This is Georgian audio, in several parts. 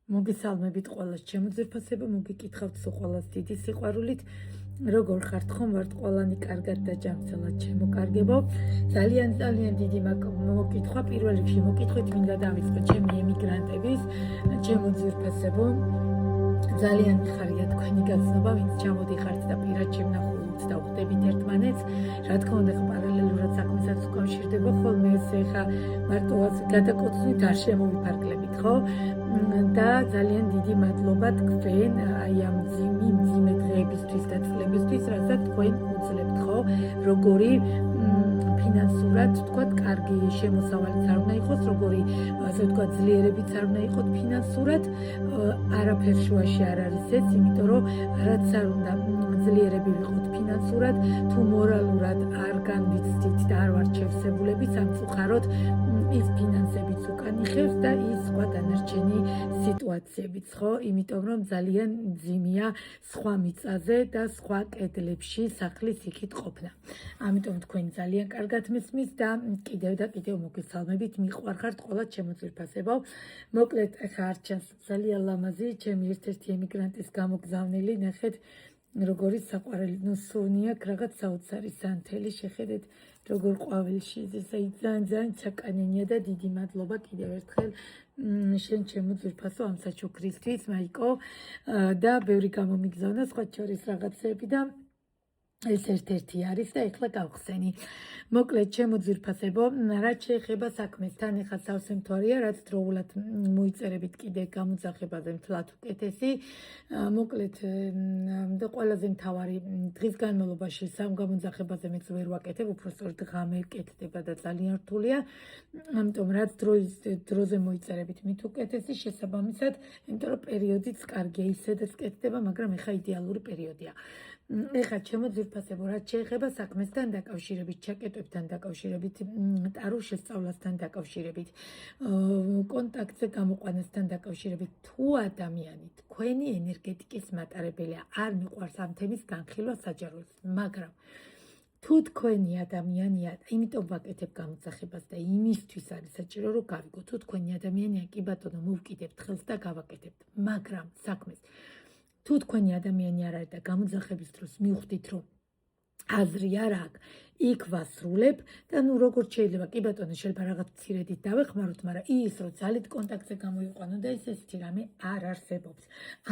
მოგესალმებით ყველას ჩემო ძვირფასებო, მოგიკითხავთ სულ ყველას დიდი სიყვარულით. როგორ ხართ, ხომ ვართ ყველანი კარგად და ჯანმრთელად ჩემო კარგებო. ძალიან დიდი მოკითხვა, პირველ რიგში მოკითხვით მინდა დავიწყო ჩემი ემიგრანტების, ჩემო ძვირფასებო. ძალიან მიხარია თქვენი გაცნობა, ვინც ჩამოდიხართ და პირად შემნახულით და ხვდებით ერთმანეთს. რა თქმა უნდა, პარალელურად საქმესაც უკავშირდება ხოლმე, ესე ხა მარტოაც გადაკოცნით არ შემოვიფარგლებით, ხო? და ძალიან დიდი მადლობა თქვენ აი ამ მძიმე დღეებისთვის და წლებისთვის, რასაც თქვენ უძლებთ, ხო? როგორი ფინანსურად, თქვათ, კარგი შემოსავალიც არ უნდა იყოს, როგორი, ასე ვთქვათ, ძლიერებიც არ უნდა იყოს ფინანსურად, არაფერ შუაში არ არის ეს, იმიტომ რომ რაც არ უნდა ძლიერები ვიყოთ ფინანსურად, თუ მორალურად არ განვიცდით და არ ვართ შევსებულები, სამწუხაროდ ის ფინანსებიც უკან იხევს და ის სხვა დანარჩენი სიტუაციებიც, ხო? იმიტომ რომ ძალიან მძიმეა სხვა მიწაზე და სხვა კედლებში სახლის იქით ყოფნა. ამიტომ თქვენ ძალიან კარგად მესმის და კიდევ მოგესალმებით, მიყვარხართ ყველა ჩემო ძვირფასებო. მოკლედ, ახლა არ ჩანს ძალიან ლამაზი, ჩემი ერთ-ერთი ემიგრანტის გამოგზავნილი, ნახეთ როგორი საყვარელი, სუნი აქვს რაღაც საოცარი სანთელი, შეხედეთ როგორ ყვავილში, ესე ძალიან ჩაკანენია და დიდი მადლობა კიდევ ერთხელ შენ ჩემო ძვირფასო ამ საჩუქრისთვის, მაიკო, და ბევრი გამომიგზავნა, სხვა შორის რაღაცები და ეს ერთ-ერთი არის და ეხლა გავხსენი. მოკლედ, ჩემო ძვირფასებო, რაც შეეხება საქმესთან, ეხლა სავსე მთვარია, რაც დროულად მოიწერებით კიდე გამოძახებაზე მთლად უკეთესი. მოკლედ, და ყველაზე მთავარი დღის განმავლობაში სამ გამოძახებაზე მეც ვერ ვაკეთებ, უпростоრად ღამე კეთდება და ძალიან რთულია. ამიტომ რაც დროზე მოიწერებით, მით უკეთესი შესაბამისად, იმიტომ რომ პერიოდიც კარგია, ისედაც კეთდება, მაგრამ ეხლა იდეალური პერიოდია. ეხლა ჩემო ძვირფასებო, რაც შეეხება საქმესთან დაკავშირებით, ჩაკეტვებთან დაკავშირებით, ტაროს შესწავლასთან დაკავშირებით, კონტაქტზე გამოყვანასთან დაკავშირებით, თუ ადამიანი თქვენი ენერგეტიკის მატარებელია, არ მიყვარს ამ თემის განხილვა საჯაროდ, მაგრამ თუ თქვენი ადამიანია, იმიტომ ვაკეთებ გამოძახებას და იმისთვის არის საჭირო, რომ გავიგო, თუ თქვენი ადამიანია, კი ბატონო, მოვკიდებთ ხელს და გავაკეთებთ, მაგრამ საქმეს თუ თქვენი ადამიანი არ არის და გამოძახების დროს მივხვდით, რომ აზრი არ აქვს, იქ ვასრულებ და როგორც შეიძლება, კი ბატონო, შეიძლება რაღაც მცირედით დავეხმაროთ, მაგრამ ის რომ ძალით კონტაქტზე გამოვიყვანო და ესეთი რამე არ არსებობს.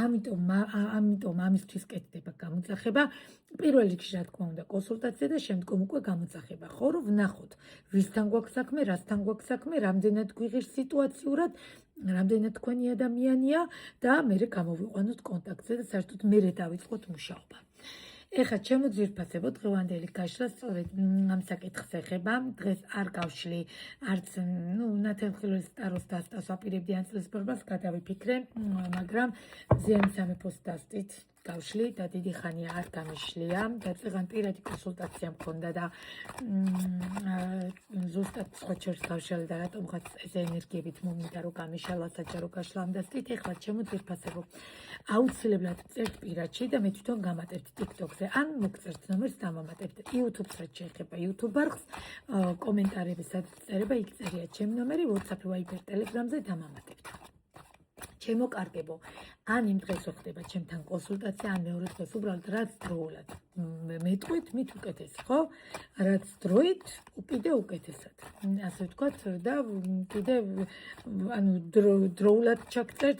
ამიტომ ამისთვის კეთდება გამოძახება. პირველ რიგში, რა თქმა უნდა, კონსულტაცია და შემდგომ უკვე გამოძახება. ხო, რომ ვნახოთ, ვისთან გვაქვს საქმე, რასთან გვაქვს საქმე, რამდენად გვიღირს სიტუაციურად, რამდენად თქვენი ადამიანია და მერე გამოვიყვანოთ კონტაქტზე და საერთოდ მერე დავიწყოთ მუშაობა. ეხლა ჩემო ძვირფასებო, დღევანდელი გაშლა სწორედ ამ საკითხს ეხება. დღეს არ გავშლი არც ნათელხილველის ტაროს დასწრას ვაპირებდი ან წლის ბორბას გადავიფიქრე, მაგრამ ზიანი სამეფოს დასწრით გავშლი და დიდი ხანია არ გამიშლია და წეგან პირადი კონსულტაცია მქონდა და ზუსტად სხვა შორის გავშალე და რატომღაც ეს ენერგიებით მომინდა რომ გამიშალა საჯარო გაშლა ამ დასწრით. ეხლა ჩემო ძვირფასებო, აუცილებლად წერთ პირადში და მე თვითონ გამატებთ TikTok-ზე ან მოგწერთ ნომერს დამამატებთ. YouTube-ს რაც შეეხება YouTube არხს, კომენტარები სადაც წერება, იქ წერია ჩემი ნომერი, WhatsApp, Viber, Telegram-ზე დამამატებთ. ჩემო კარგებო, ან იმ დღეს ხდება ჩემთან კონსულტაცია, ან მეორე დღეს უბრალოდ რაც დროულად მეტყვით, მით უკეთესი, ხო? რაც დროით, კიდე უკეთესად. ასე ვთქვათ და კიდე დროულად ჩაგწერთ.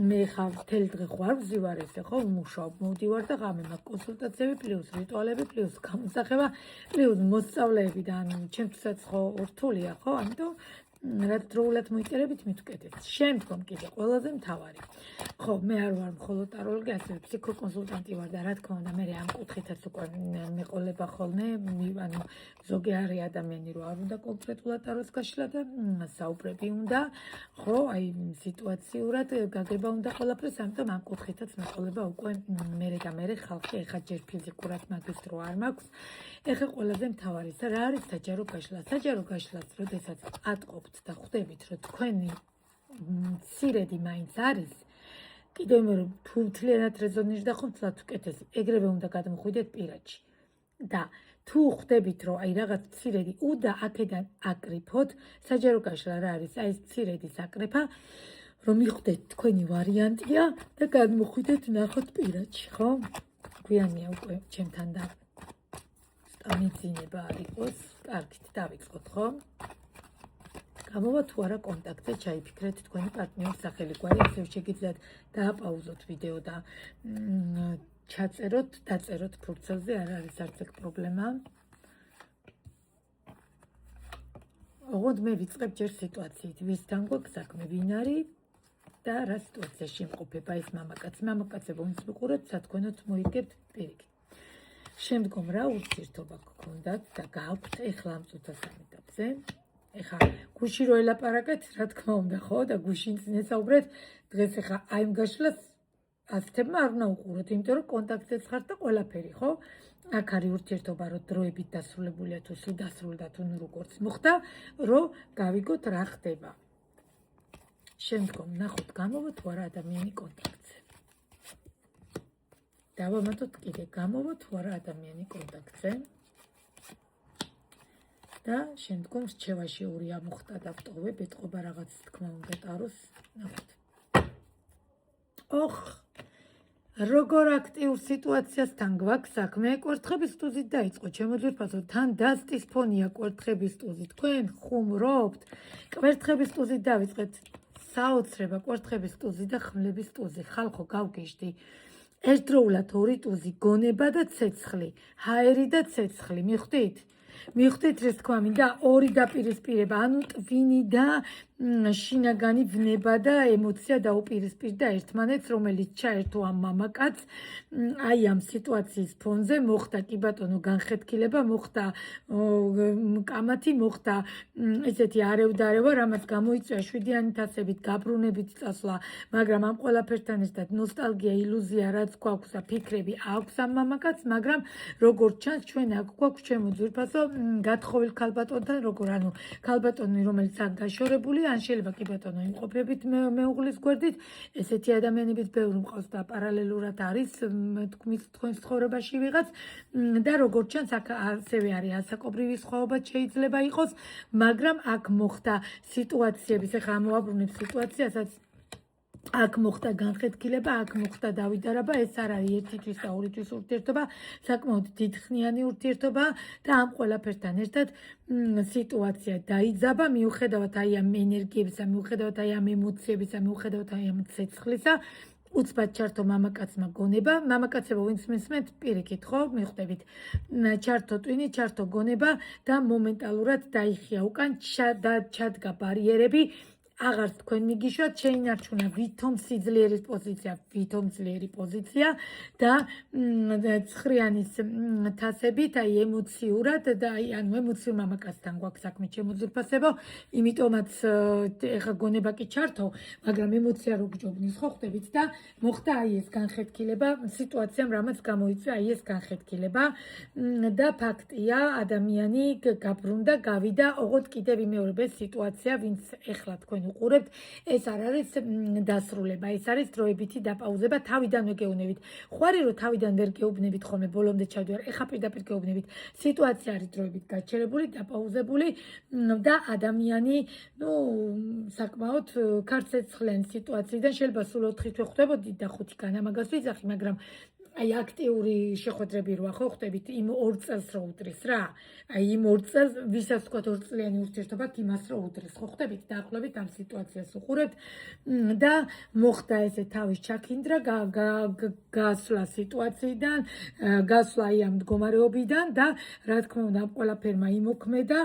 მე ხა მთელი დღე ხო არ ვზივარ ესე, ხო? მუშაობ, მოვდივარ და ღამე მაქვს კონსულტაციები, პლუს რიტუალები, პლუს გამოძახება, პლუს მოსწავლეები და ჩემთვისაც ხო რთულია, ხო? ამიტომ რაც დროულად მოიწერებით, მით უკეთეს. შემდგომ კიდე ყველაზე მთავარი. ხო, მე არ ვარ მხოლოდ ტაროლოგი, ასევე ფსიქოკონსულტანტი ვარ და რა თქმა უნდა, მე ამ კუთხითაც უკვე მეყოლება ხოლმე, ზოგი არის ადამიანი, რომ არ უნდა კონკრეტულად ტაროს გაშლა და საუბრები უნდა, ხო, აი სიტუაციურად გაგება უნდა ყველაფერს, ამიტომ ამ კუთხითაც მეყოლება უკვე მე ხალხი, ეხლა ჯერ ფიზიკურად მაგის დრო არ მაქვს. ეხლა ყველაზე მთავარი რა არის საჯარო გაშლა? საჯარო გაშლას, როდესაც ატყობთ და ხვდებით, რომ თქვენი მცირედი მაინც არის, კიდევ მე რომ თუ მთლიანად რეზონირდა ხომ თლად უკეთესი, ეგრევე უნდა გადმოხვიდეთ პირადში. და თუ ხვდებით, რომ აი რაღაც მცირედი უნდა აქედან აკრიფოთ, საჯარო გაშლა რა არის? აი ეს მცირედის აკრიფა, რომ მიხვდეთ თქვენი ვარიანტია და გადმოხვიდეთ ნახოთ პირადში, ხო? გვიანია უკვე ჩემთან და სტამიძინება არ იყოს, კარგით დავიწყოთ, ხო? გამოვა თუ არა კონტაქტზე ჩაიფიქრეთ თქვენი პარტნიორის სახელი გვარი, ასე შეგიძლიათ დააპაუზოთ ვიდეო და ჩაწეროთ, დაწეროთ ფურცელზე, არ არის არც ეგ პრობლემა. ოღონდ მე ვიწყებ ჯერ სიტუაციით, ვისთან გვაქვს საქმე, ვინ არის და რა სიტუაციაში იმყოფება ეს მამაკაცი. მამაკაცებო, ვინც მიყურებთ, სათქონოთ მოიგებთ პირიქით. შემდგომ რა ურთიერთობა გქონდათ და გააქვთ ეხლა ამ წუთასთან ეტაპზე. ეხლა გუში რო ელაპარაკეთ, რა თქმა უნდა, ხო და გუშინ წინესაუბრეთ, დღეს ეხლა აი იმ გაშლას ასთებმა არ უნდა უყუროთ, იმიტომ რომ კონტაქტზეც ხართ და ყველაფერი, ხო? აქ არის ურთიერთობა, რომ დროებით დასრულებულია თუ სულ დასრულდა თუ როგორც მოხდა, რომ გავიგოთ რა ხდება. შემდგომ ნახოთ გამოვა თუ არა ადამიანი კონტაქტზე. დავამატოთ კიდე გამოვა თუ არა ადამიანი კონტაქტზე. და შემდგომ რჩევაში ორი ამოხტა და ვტოვებ, ეთყობა რაღაც თქმა უნდა ტაროს, ნახოთ. ოხ, როგორ აქტიურ სიტუაციასთან გვაქვს საქმე, კვერთხების ტუზით დაიწყო, ჩემო ძვირფასო, თან დასტის ფონია კვერთხების ტუზი, თქვენ ხუმრობთ, კვერთხების ტუზით დავიწყეთ, საოცრება, კვერთხების ტუზი და ხმლების ტუზი, ხალხო გავგეჟდი, ერთდროულად ორი ტუზი, გონება და ცეცხლი, ჰაერი და ცეცხლი, მიხვდით? მიხვდით ეს თქვა მინდა ორი დაპირისპირება, ანუ ტვინი და შინაგანი ვნება და ემოცია დაუპირისპირდა ერთმანეთს, რომელიც ჩაერთო ამ მამაკაცს აი ამ სიტუაციის ფონზე, მოხდა კი ბატონო განხეთქილება, მოხდა კამათი, მოხდა ესეთი არევდარევა, რამაც გამოიწვია შვიდიანი თასებით, გაბრუნებით წასვლა, მაგრამ ამ ყველაფერთან ერთად ნოსტალგია, ილუზია, რაც გვაქვს და ფიქრები აქვს ამ მამაკაცს, მაგრამ როგორც ჩანს, ჩვენ აქ გვაქვს ჩემო ძვირფასო გათხოვილ ქალბატონთან, როგორ ანუ ქალბატონი, რომელიც აქ გაშორებული ან შეიძლება კი ბატონო იმყოფებით მეუღლის გვერდით, ესეთი ადამიანებით ბევრი მყავს და პარალელურად არის თქვენს ცხოვრებაში ვიღაც და როგორც ჩანს აქ ასევე არის ასაკობრივი სხვაობა შეიძლება იყოს, მაგრამ აქ მოხდა სიტუაციების, ეხლა ამოვაბრუნებ სიტუაციასაც, აქ მოხდა განხეთქილება, აქ მოხდა დავიდარება, ეს არ არის ერთისთვის და ორისთვის ურთიერთობა, საკმაოდ დიდხნიანი ურთიერთობა და ამ ყველაფერთან ერთად სიტუაცია დაიძაბა, მიუხედავად აი ამ ენერგიებისა, მიუხედავად აი ამ ემოციებისა, მიუხედავად აი ამ ცეცხლისა, უცბად ჩართო მამაკაცმა გონება, მამაკაცებო ვინც მისმენთ პირიქით, ხო, მიხვდებით, ჩართო ტვინი, ჩართო გონება და მომენტალურად დაიხია უკან, ჩადგა ბარიერები, აღარ თქვენ მიგიშვათ, შეინარჩუნა ვითომ სიძლიერის პოზიცია, ვითომ ძლიერი პოზიცია და ცხრიანის თასებით, აი ემოციურად და აი ანუ ემოციურ მამაკაცთან გვაქვს საქმე, ჩემო ძვირფასებო, იმიტომაც ეხა გონება კი ჩართო, მაგრამ ემოცია რო გჯობნის, ხო ხვდებით და მოხდა აი ეს განხეთქილება, სიტუაციამ რამაც გამოიწვია აი ეს განხეთქილება და ფაქტია, ადამიანი გაბრუნდა, გავიდა, ოღონდ კიდევ იმეორებ ეს სიტუაცია, ვინც ეხლა თქვენ უყურებთ, ეს არ არის დასრულება, ეს არის დროებითი დაპაუზება, თავიდანვე გეუბნებით. ხვარი რომ თავიდან ვერ გეუბნებით ხოლმე, ბოლომდე ჩავდივარ, ეხა პირდაპირ გეუბნებით. სიტუაცია არის დროებით გაჩერებული, დაპაუზებული და ადამიანი, საკმაოდ ქარცეცხლიანი სიტუაციიდან შეიძლება სულ 4 თვე ხვდებოდით და 5 განამაგას ვიძახი, მაგრამ აი აქტიური შეხვედრები როა ხო ხვდებით იმ 2 წელს რო უდრის რა. აი იმ 2 წელს ვისაც თქვა 2 წლიანი ურთიერთობა იმას რო უდრის ხო ხვდებით დაახლოებით ამ სიტუაციას უყურებთ და მოხდა ესე თავის ჩაქინდრა გასვლა სიტუაციიდან, გასვლა აი ამ მდგომარეობიდან და რა თქმა უნდა ამ ყველაფერმა იმოქმედა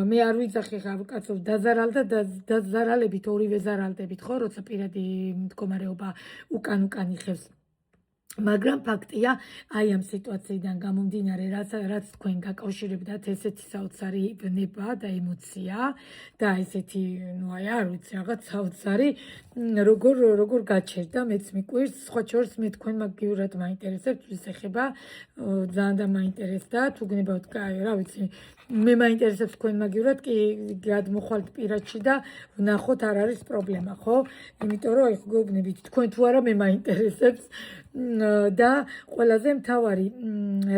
მე არ ვიძახი ხა კაცო დაზარალდა და დაზარალებით ორივე ზარალდებით ხო როცა პირადი მდგომარეობა უკან იხევს. მაგრამ ფაქტია, აი ამ სიტუაციიდან გამომდინარე, რაც თქვენ გაკავშირებდათ, ესეთი საოცარი ვნება და ემოცია და ესეთი, აი არ ვიცი, რაღაც საოცარი, როგორ გაჩერდა, მეც მიკვირს, სხვა შორის მე თქვენ მაგივრად მაინტერესებთ, ვის ეხება, ძალიან და მაინტერესდა, თუ გნებავთ, რა ვიცი, მე მაინტერესებს თქვენ მაგივრად კი გადმოხვალთ პირადში და ვნახოთ არ არის პრობლემა, ხო? იმიტომ რომ ეხ გეუბნებით თქვენ თუ არა მე მაინტერესებს და ყველაზე მთავარი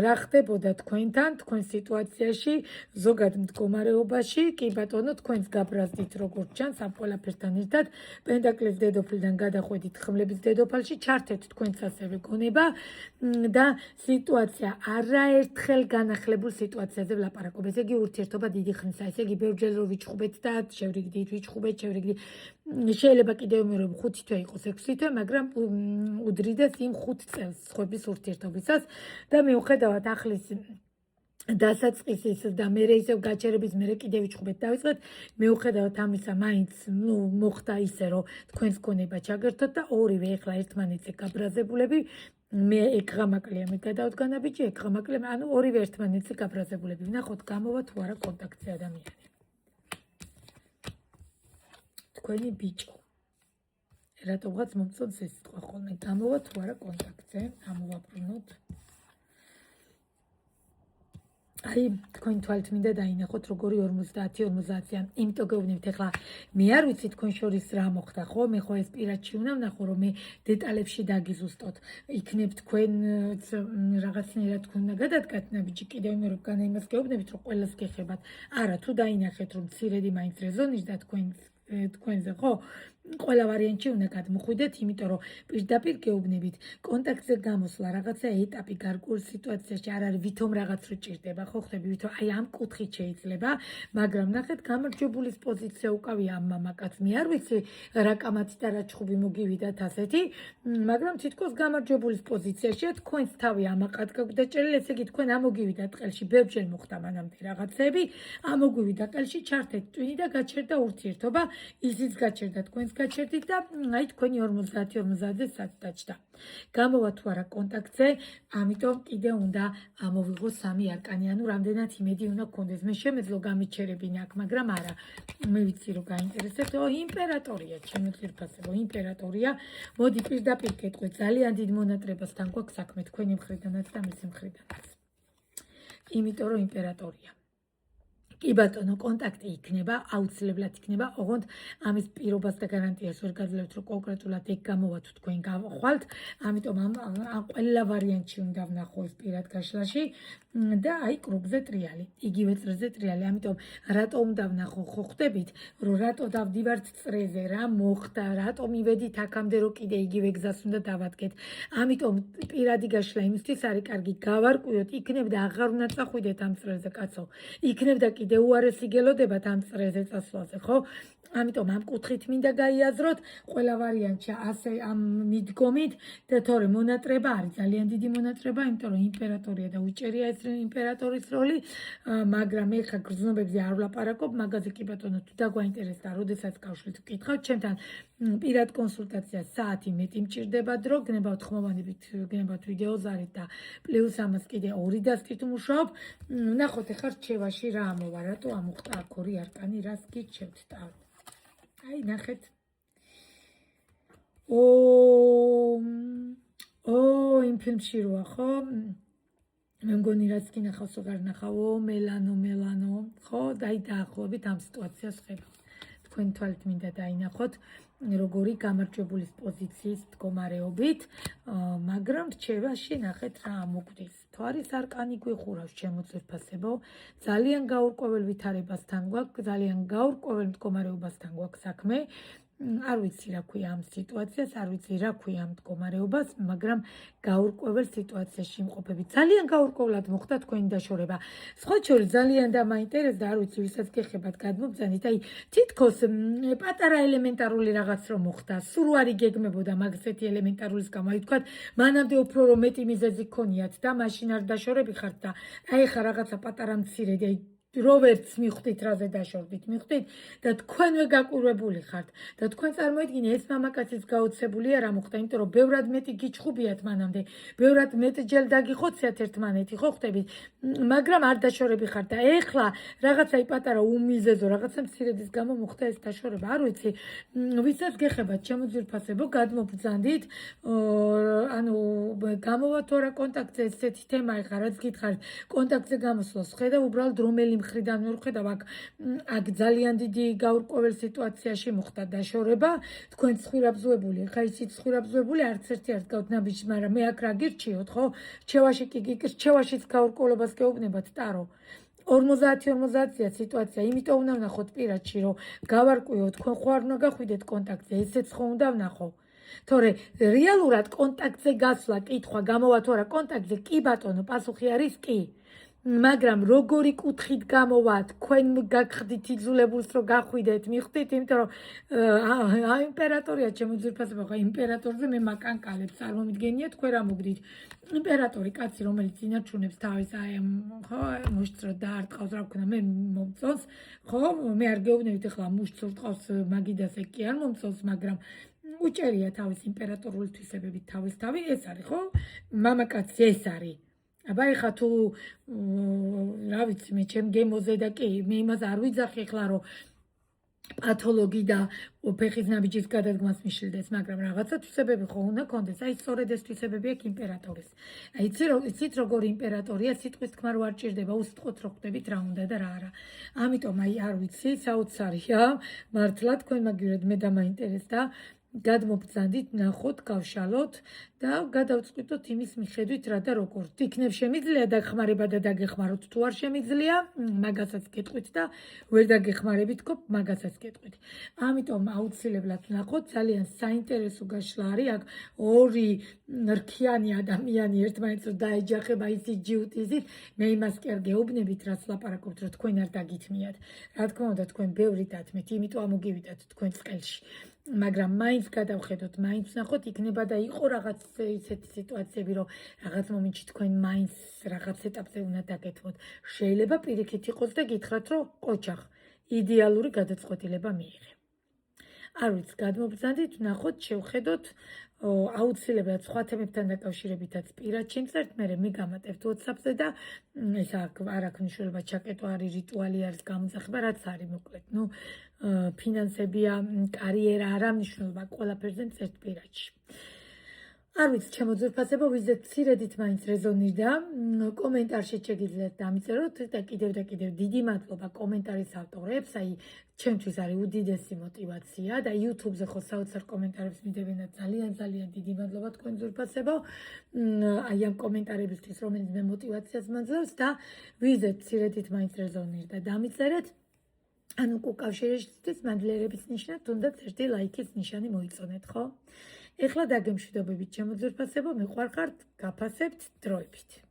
რა ხდებოდა თქვენთან, თქვენ სიტუაციაში, ზოგად მდგომარეობაში, კი ბატონო, თქვენს გაბრაზდით როგორც ჩანს ამ ყველაფერთან ერთად, პენტაკლის დედოფლიდან გადახვედით ხმლების დედოფალში, ჩართეთ თქვენც ასევე გონება და სიტუაცია არაერთხელ განახლებულ სიტუაციაზე ვლაპარაკობ. ესე იგი ურთიერთობა დიდი ხნისა, ესე იგი ბევრჯერ რომ ვიჩხუბეთ და შევრიგდით, შეიძლება კიდევ მე რომ 5 თვე იყოს 6 თვე, მაგრამ უდრიდეს იმ 5 წელს სხვების ურთიერთობისას და მიუხედავად ახლის დასაწყისის და მე ისევ გაჩერების მე კიდევ ვიჩხუბეთ დავიწყეთ მიუხედავად ამისა მაინც მოხდა ისე რომ თქვენს გონება ჩაგერთოთ და ორივე ეხლა ერთმანეთზე გაბრაზებულები მე ეკღამაკლია მე გადავდგანა ბიჭი ეკღამაკლია ანუ ორივე ერთმანეთზე გაბრაზებულები ვნახოთ გამოვა თუ არა კონტაქტზე ადამიანი თქვენი ბიჭო რატომღაც მომწონს ეს სიტყვა ხოლმე გამოვა თუ არა კონტაქტზე ამოვაბრუნოთ აი თქვენ თვალთ მინდა დაინახოთ როგორი 50-50-იან იმიტომ გეუბნებით ახლა მე არ ვიცი თქვენ შორის რა მოხდა ხო მე ხო ეს პირადში უნდა ვნახო რომ მე დეტალებში დაგიზუსტოთ იქნებ თქვენ რაღაცნაირად თქვენ უნდა გადადგათ ბიჭი კიდევ მე რომ განა იმას გეუბნებით რომ ყველას გეხებათ არა თუ დაინახეთ რომ მცირედი მაინც რეზონის და თქვენზე ხო ყველა ვარიანტი უნდა გადმოხვიდეთ, იმიტომ რომ პირდაპირ გეუბნებით, კონტაქტზე გამოსვლა რაღაცა ეტაპი გარკვეულ სიტუაციაში არ არის ვითომ რაღაც რო ჭირდება, ხო ხდები, ვითომ აი ამ კუთხით შეიძლება, მაგრამ ნახეთ, გამარჯვებულის პოზიცია უკავია ამ მამაკაც. მე არ ვიცი რა კამათი და რა ჩხუბი მოგივიდათ ასეთი, მაგრამ თითქოს გამარჯვებულის პოზიციაშია თქვენს თავი ამაყად გაგვდაჭერილი, ესე იგი თქვენ ამოგივიდათ ყელში, ბევრჯერ მოხდა მანამდე რაღაცები, ამოგვივიდა ყელში, ჩართეთ ტვინი და გაჩერდა ურთიერთობა, ისიც გაჩერდა თქვენს გაჩერდით და აი თქვენი 50-50-ზე სად დაჭდა. გამოვა თუ არა კონტაქტზე, ამიტომ კიდე უნდა მოვიღო 3 არკანი, ანუ რამდენად იმედი უნდა გქონდეს. მე შემეძლო გამიჩერებინა აქ, მაგრამ არა. მე ვიცი რომ გაინტერესებთ. იმპერატორია, ჩემო ძირფასებო, იმპერატორია. მოდი პირდაპირ გეტყვით, ძალიან დიდ მონატრებასთან გვაქვს საქმე თქვენი მხრიდანაც და მისი მხრიდანაც. იმიტომ რომ იმპერატორია. კი ბატონო, კონტაქტი იქნება, აუცილებლად იქნება, ოღონდ ამის პირობას და გარანტიას ვერ გაძლევთ, რომ კონკრეტულად ეგ გამოვა თუ თქვენ გავხვალთ, ამიტომ ამ ყველა ვარიანტში უნდა ვნახო ეს პირად გაშლაში და აი კრუგზე ტრიალი, იგივე წრეზე ტრიალი, ამიტომ რატო უნდა ვნახო, ხო ხდებით, რომ რატო დავდივართ წრეზე, რა მოხდა, რატო მივედით აქამდე, რომ კიდე იგივე გზას უნდა დავადგეთ. ამიტომ პირადი გაშლა იმისთვის არის კარგი, გავარკვიოთ, იქნებ და აღარ უნდა წახვიდეთ ამ წრეზე, კაცო. იქნებ და კიდე უარესი გელოდებათ ამ წრეზე წასვლაზე, ხო? ამიტომ ამ კუთხით მინდა გაიაზროთ, ყველა ვარიანტში ასე ამ მიდგომით და თორე მონატრება არის ძალიან დიდი მონატრება, იმიტომ რომ იმპერატორია და უჭერია ეს იმპერატორის როლი, მაგრამ ეხლა გრძნობებზე არ ვლაპარაკობ, მაგაზე კი ბატონო თუ დაგვაინტერესდა, როდესაც გავშლით ვკითხავთ, ჩემთან პირად კონსულტაცია საათი მეტი მჭირდება დრო, გნებავთ ხმოვანებით, გნებავთ ვიდეოზარით და პლუს ამას კიდე 2 დასტით ვმუშაობ. ნახოთ ეხლა რჩევაში რა ამოვა, რატო ამოხდა აქ 2 არკანი, რას გირჩევთ და აი ნახეთ. იმ ფილმში როა ხო? მე მგონი რაც კი ნახავს აღარ ნახავ, მელანო, ხო? დაი დაახლოებით ამ სიტუაციას ხედავ. თქვენ თვალით მინდა დაინახოთ, როგორი გამარჯვებულის პოზიციის მდგომარეობით, მაგრამ რჩევაში ნახეთ რა ამოგვდის. თუ არის არკანი გვიხურავს ჩემო ძვირფასებო, ძალიან გაურკვეველ ვითარებასთან გვაქვს, ძალიან გაურკვეველ მდგომარეობასთან გვაქვს საქმე. არ ვიცი რა ქვია ამ სიტუაციას, არ ვიცი რა ქვია ამ მდგომარეობას, მაგრამ გაურკვეველ სიტუაციაში იმყოფებით. ძალიან გაურკვევლად მოხდა თქვენი დაშორება. სხვა შორის ძალიან დამაინტერესდა, არ ვიცი ვისაც გეხებათ გადმობძანით, აი თითქოს პატარა ელემენტარული რაღაც რომ მოხდა, სულ არ იგეგმებოდა მაგასეთი ელემენტარულის გამო, აი თქვათ, მანამდე უფრო რომ მეტი მიზეზი გქონიათ და მაშინ არ დაშორები ხართ და აი ხა რაღაცა პატარა მცირედი, აი როვერც მიხვდით რაზე დაშორდით, მიხვდით და თქვენვე გაკვირვებული ხართ და თქვენ წარმოიდგინე ეს მამაკაცის გაოცებულია რა მოხდა, იმიტომ რომ ბევრად მეტი გიჩხუბიათ მანამდე, ბევრად მეტჯერ დაგიხოციათ ერთმანეთი, ხო ხდებით, მაგრამ არ დაშორები ხართ და ეხლა რაღაცა პატარა უმიზეზო რაღაცა მცირედის გამო მოხდა ეს დაშორება, არ ვიცი, ვისაც გეხებათ ჩემო ძვირფასებო, გადმობრძანდით, ანუ გამოვა თუ არა კონტაქტზე ესეთი თემა ეხლა რაც გითხარით, კონტაქტზე გამოსვლას ხედავ უბრალოდ რომელი იმ მხრიდან ვხედავ, აქ ძალიან დიდი გაურკვეველ სიტუაციაში მოხდა დაშორება, თქვენ ცხვირაბზოებული, ხა ისიც ცხვირაბზოებული არც ერთი არ გქონთ ნაბიჯს, მაგრამ მე აქ რა გირჩიოთ, ხო? რჩევაში კი რჩევაშიც გაურკვევლობას გეუბნებათ ტარო. 50-50-ია სიტუაცია, იმიტომ უნდა ვნახოთ პირადში, რომ გავარკვიოთ, თქვენ ხო არ უნდა გახვიდეთ კონტაქტზე, ესეც ხო უნდა ვნახო. თორე რეალურად კონტაქტზე გასვლა, კითხვა, გამოვა თუ არა კონტაქტზე, კი ბატონო, პასუხი არის კი. მაგრამ როგორი კუთხით გამოვა, თქვენ გაგხდით იძულებულს, რომ გახვიდეთ, მიხვდით, იმიტომ რომ იმპერატორია ჩემო ძვირფასებო, ხო იმპერატორზე მე მაკანკალებს, წარმომიდგენია თქვენ რა მოგდით. იმპერატორი კაცი, რომელიც ინარჩუნებს თავის ხო, მუშტს და არ ტყავს, რა ვქნა, მე მომწონს, ხო, მე არ გეუბნებით ახლა მუშტს ტყავს მაგიდას ეგ კი არ მომწონს, მაგრამ უჭერია თავის იმპერატორული თვისებებით თავის თავი, ეს არის, ხო? მამაკაცი ეს არის. აბა ეხა თუ რა ვიცი მე ჩემ გემოზე და კი მე იმას არ ვიძახი ახლა რომ პათოლოგი და ფეხის ნაბიჯის გადადგმას მიშილდეს, მაგრამ რაღაცა თვისებები ხო უნდა კონდეს. აი სწორედ ეს თვისებები აქვს იმპერატორის. აი იცით როგორ იმპერატორია, სიტყვის თქმა რო არ ჭირდება, უსიტყვოდ რო ხვდებით რა უნდა და რა არა. ამიტომ აი არ ვიცი, საოცარია, მართლა თქვენ მაგივრად მე დამაინტერესდა. გადმობრძანდით, ნახოთ, გავშალოთ და გადავწყვიტოთ იმის მიხედვით რა და როგორ. იქნებ შემიძლია დაგხმარება და დაგეხმაროთ, თუ არ შემიძლია, მაგასაც გეტყვით და ვერ დაგეხმარებით, მაგასაც გეტყვით. ამიტომ აუცილებლად ნახოთ, ძალიან საინტერესო გაშლა არის, აქ ორი რქიანი ადამიანი ერთმანეთს დაეჯახება ისიც ჯიუტიზით, მე იმას კი არ გეუბნებით, რაც ლაპარაკობთ, რომ თქვენ არ დაგითმიათ. რა თქმა უნდა, თქვენ ბევრი დათმით, იმიტომ ამოგივიდათ თქვენ წყელში. მაგრამ მაინც გადავხედოთ, მაინც ნახოთ, იქნება და იყო რაღაც ისეთი სიტუაციები, რომ რაღაც მომენტში თქვენ მაინც რაღაც ეტაპზე უნდა დაგეთმოთ. შეიძლება პირიქით იყოს და გითხრათ, რომ ყოჩახ, იდეალური გადაწყვეტილება მიიღე. არ ვიცი, გადმობრძანდით, ნახოთ, შევხედოთ, აუცილებლად სხვა თემებთან დაკავშირებითაც პირადში მწერთ, მე გამატებთ WhatsApp-ზე და ეს არ აქვს მნიშვნელობა, ჩაკეტვა არის, რიტუალი არის, გამოძახება, რაც არის, მოკლედ. ფინანსებია, კარიერა, არ ამნიშნულობა, ყველაფერზე მწერთ პირადში. არ ვიცი, ჩემო ძვირფასებო, ვიზეთ მცირედით მაინც რეზონირდა, კომენტარში შეგიძლიათ დამიწეროთ და კიდევ დიდი მადლობა კომენტარის ავტორებს, აი ჩემთვის არის უდიდესი мотиваცია და YouTube-ზე ხო საოცარ კომენტარებს მიდებენ და ძალიან დიდი მადლობა თქვენ ძვირფასებო, აი ამ კომენტარებისთვის, რომელიც მე мотиваციას მაძლევს და ვიზეთ მცირედით მაინც რეზონირდა, დამიწერეთ. ანუ უკავშირებისთვის მადლიერების ნიშნად თუნდაც ერთი ლაიქის ნიშანი მოიწონეთ, ხო? ეხლა დაგემშვიდობებით ჩემო ძვირფასებო, მიყვარხართ, გაფასებთ დროებით.